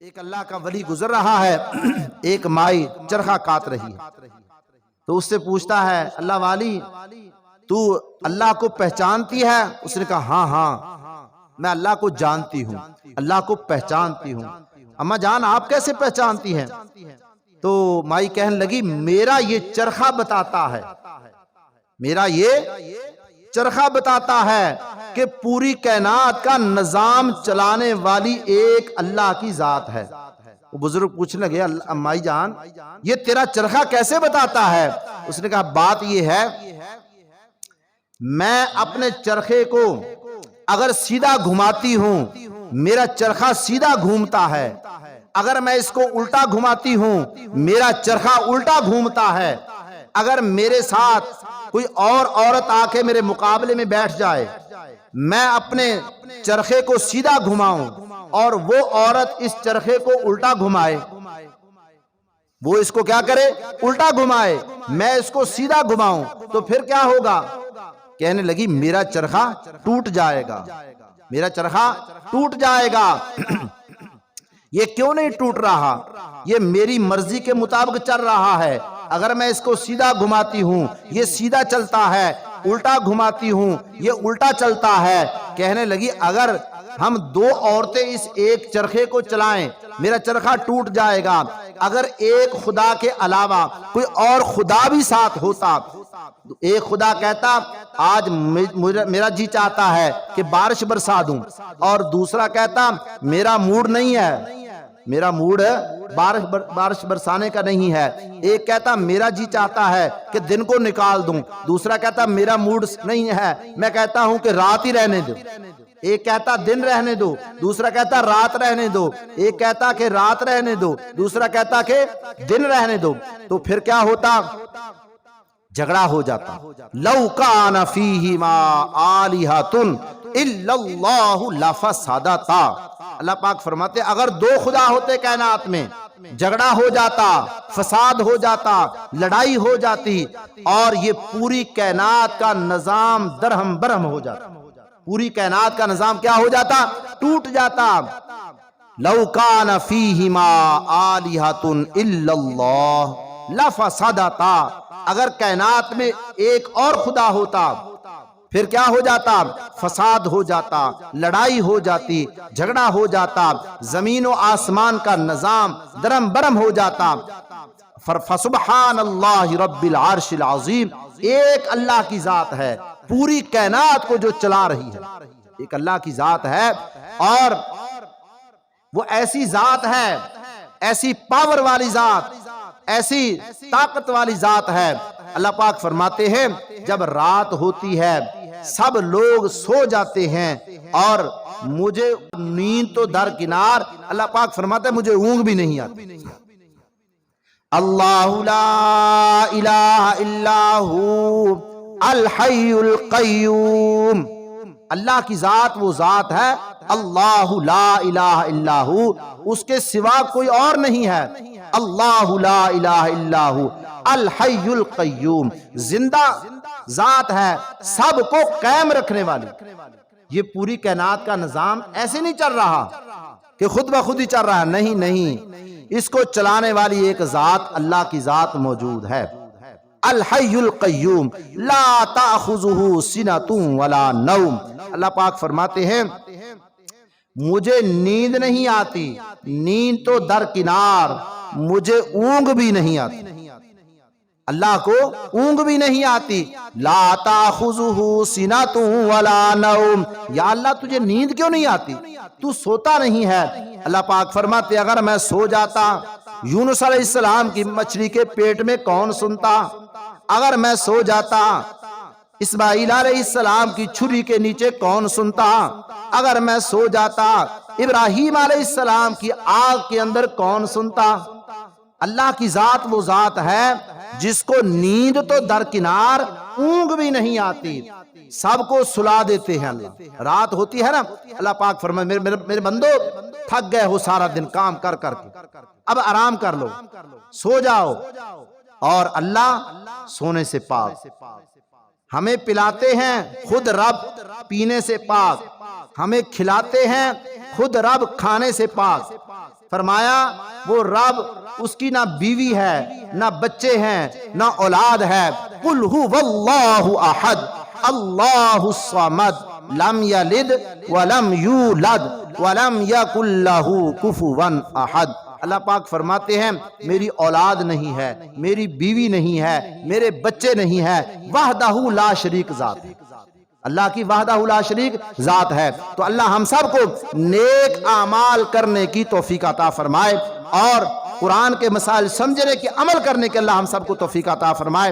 ایک اللہ کا ولی گزر رہا ہے، ایک مائی چرخہ کاٹ رہی ہے، تو اس سے پوچھتا ہے اللہ والی تو اللہ کو پہچانتی ہے؟ اس نے کہا ہاں ہاں میں اللہ کو جانتی ہوں، اللہ کو پہچانتی ہوں۔ اما جان آپ کیسے پہچانتی ہیں؟ تو مائی کہنے لگی میرا یہ چرخہ بتاتا ہے، میرا یہ چرخہ بتاتا ہے کہ پوری کائنات کا نظام چلانے والی ایک اللہ کی ذات ہے۔ وہ بزرگ پوچھنے لگے مائی جان یہ تیرا چرخہ کیسے بتاتا ہے؟ اس نے کہا بات یہ ہے میں اپنے چرخے کو اگر سیدھا گھماتی ہوں میرا چرخہ سیدھا گھومتا ہے، اگر میں اس کو الٹا گھماتی ہوں میرا چرخہ الٹا گھومتا ہے، اگر میرے ساتھ کوئی اور عورت آ کے میرے مقابلے میں بیٹھ جائے میں اپنے چرخے کو سیدھا گھماؤں اور وہ عورت اس چرخے کو الٹا گھمائے، وہ اس کو کیا کرے الٹا گھمائے، میں اس کو سیدھا گھماؤں، تو پھر کیا ہوگا؟ کہنے لگی میرا چرخہ ٹوٹ جائے گا، میرا چرخہ ٹوٹ جائے گا۔ یہ کیوں نہیں ٹوٹ رہا؟ یہ میری مرضی کے مطابق چل رہا ہے، اگر میں اس کو سیدھا گھماتی ہوں یہ سیدھا چلتا ہے، الٹا گھماتی ہوں یہ الٹا چلتا ہے۔ کہنے لگی اگر ہم دو عورتیں اس ایک چرخے کو چلائیں میرا چرخہ ٹوٹ جائے گا، اگر ایک خدا کے علاوہ کوئی اور خدا بھی ساتھ ہوتا، ایک خدا کہتا آج میرا جی چاہتا ہے کہ بارش برسا دوں، اور دوسرا کہتا میرا موڈ نہیں ہے، میرا موڈ بارش برسانے کا نہیں ہے، ایک کہتا میرا جی چاہتا ہے کہ دن کو نکال دوں، دوسرا کہتا میرا موڈ نہیں ہے میں کہتا ہوں کہ رات ہی رہنے دو، ایک کہتا دن رہنے دو، دوسرا کہتا رات رہنے دو، ایک کہتا کہ رات رہنے دو، دوسرا کہتا کہ دن رہنے دو، تو پھر کیا ہوتا؟ جھگڑا ہو جاتا۔ لو کان فیہما آلہۃ الا اللہ لفسدتا، اللہ پاک فرماتے اگر دو خدا ہوتے کائنات میں جھگڑا ہو جاتا، فساد ہو جاتا، لڑائی ہو جاتی، اور یہ پوری کائنات کا نظام درہم برہم ہو جاتا، پوری کائنات کا نظام کیا ہو جاتا؟ ٹوٹ جاتا۔ لو کان فیہما آلہۃ الا اللہ لفسدتا، اگر کائنات میں ایک اور خدا ہوتا پھر کیا ہو جاتا؟ فساد ہو جاتا، لڑائی ہو جاتی، جھگڑا ہو جاتا، زمین و آسمان کا نظام درم برم ہو جاتا۔ فسبحان اللہ رب العرش العظیم، ایک اللہ کی ذات ہے پوری کائنات کو جو چلا رہی ہے، ایک اللہ کی ذات ہے، اور وہ ایسی ذات ہے، ایسی پاور والی ذات، ایسی طاقت والی ذات ہے۔ اللہ پاک فرماتے ہیں جب رات ہوتی ہے سب لوگ سو جاتے ہیں اور مجھے نیند تو درکنار، اللہ پاک فرماتے ہیں مجھے اونگ بھی نہیں آتی۔ اللہ لا الہ الا ہو الحی القیوم، اللہ کی ذات وہ ذات ہے اللہ لا الہ الا ہو، اس کے سوا کوئی اور نہیں ہے، اللہ لا الہ الا ہو الحی القیوم، زندہ ذات ہے سب کو قائم رکھنے والی۔ یہ پوری کائنات کا نظام ایسے نہیں چل رہا کہ خود بخود ہی چل رہا ہے، نہیں نہیں، اس کو چلانے والی ایک ذات اللہ کی ذات موجود ہے، الحی القیوم لا تأخذہ سنۃ ولا نوم۔ اللہ پاک فرماتے ہیں مجھے نیند نہیں آتی، نیند تو درکنار، مجھے اونگ بھی نہیں آتی، اللہ کو اونگ بھی نہیں آتی۔ لا تأخذہ سنۃ ولا نوم، یا اللہ تجھے نیند کیوں نہیں آتی؟ تو سوتا نہیں ہے۔ اللہ پاک فرماتے اگر میں سو جاتا یونس علیہ السلام کی مچھلی کے پیٹ میں کون سنتا؟ اگر میں سو جاتا اسماعیل علیہ السلام کی چھری کے نیچے کون سنتا؟ اگر میں سو جاتا ابراہیم علیہ السلام کی آگ کے اندر کون سنتا؟ اللہ کی ذات وہ ذات ہے جس کو نیند تو درکنار اونگ بھی نہیں آتی، سب کو سلا دیتے ہیں اللہ۔ رات ہوتی ہے نا، اللہ پاک فرمائے میرے بندو تھک گئے ہو سارا دن کام کر کر کے، اب آرام کر لو، سو جاؤ، اور اللہ سونے سے پاک، ہمیں پلاتے ہیں خود رب پینے سے پاک، ہمیں کھلاتے ہیں خود رب کھانے سے پاک، فرمایا وہ رب اس کی نہ بیوی ہے نہ بچے ہیں نہ اولاد ہے. قل هو اللہ احد اللہ الصمد لم یلد ولم یولد ولم یکن لہ کفوا احد. اللہ پاک فرماتے ہیں میری اولاد نہیں ہے، میری بیوی نہیں ہے، میرے بچے نہیں ہے، وحدہ لا شریک ذات. اللہ کی وحدہ لا شریک ذات ہے. تو اللہ ہم سب کو نیک اعمال کرنے کی توفیق عطا فرمائے اور قرآن کے مسائل سمجھنے کے عمل کرنے کے اللہ ہم سب کو توفیق عطا فرمائے.